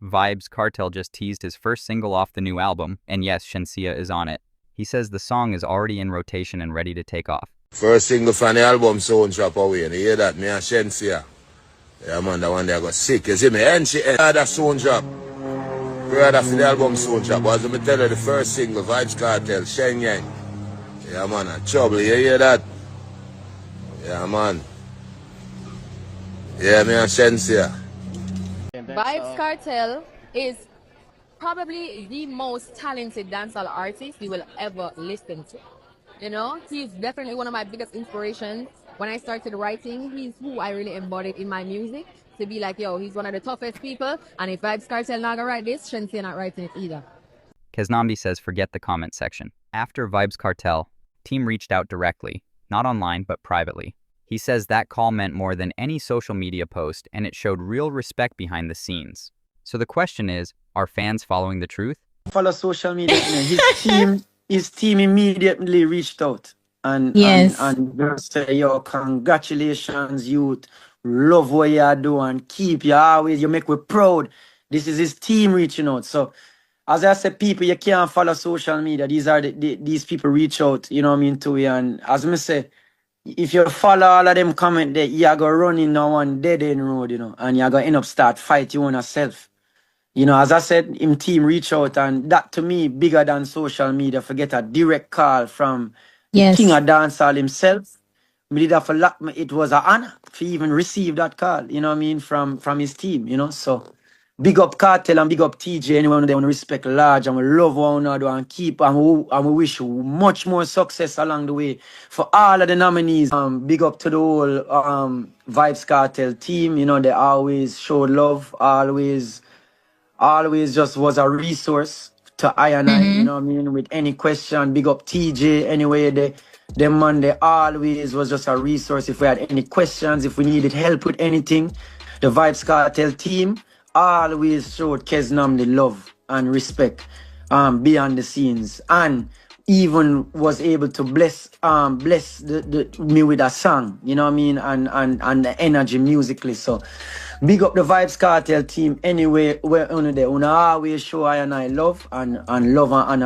Vybz Kartel just teased his first single off the new album, and yes, Shensia is on it. He says the song is already in rotation and ready to take off. First single from the album sound drop away, and you hear that? Me and Shensia. Yeah, man, that one there got sick. You see me? And she had that sound drop. Right after the album sound drop. As I tell you, the first single, Vybz Kartel, Shen Yang. Yeah, man, trouble. You hear that? Yeah, man. Yeah, me and Shensia. Vybz Kartel is probably the most talented dancehall artist you will ever listen to. You know, he's definitely one of my biggest inspirations. When I started writing, he's who I really embodied in my music. To be like, yo, he's one of the toughest people. And if Vybz Kartel not gonna write this, Shensia not writing it either. Keznamdi says forget the comment section. After Vybz Kartel, team reached out directly, not online but privately. He says that call meant more than any social media post, and it showed real respect behind the scenes. So the question is, are fans following the truth? Follow social media. His team immediately reached out and just say, yo, congratulations, youth. Love what you do and keep you always. You make me proud. This is his team reaching out. So as I said, people, you can't follow social media. These people reach out, you know what I mean, to you. And as I say, if you follow all of them comment there, you're going to run in on one dead end road, you know, and you're going to end up start fight you on yourself. You know, as I said, him team reach out, and that to me, bigger than social media, forget a direct call from the king of dancehall himself. It was an honor to even receive that call, you know what I mean, from his team, you know. So big up Kartel and big up TJ, anyone they want to respect large, and we love one another and keep, and we wish you much more success along the way. For all of the nominees, big up to the whole Vybz Kartel team, you know, they always showed love, always just was a resource to I and I, you know what I mean, with any question. Big up TJ, anyway, them man, they always was just a resource if we had any questions, if we needed help with anything. The Vybz Kartel team always showed Keznamdi love and respect beyond the scenes, and even was able to bless me with a song, you know what I mean, and the energy musically. So big up the Vybz Kartel team anyway, where they always show I and I love and honor.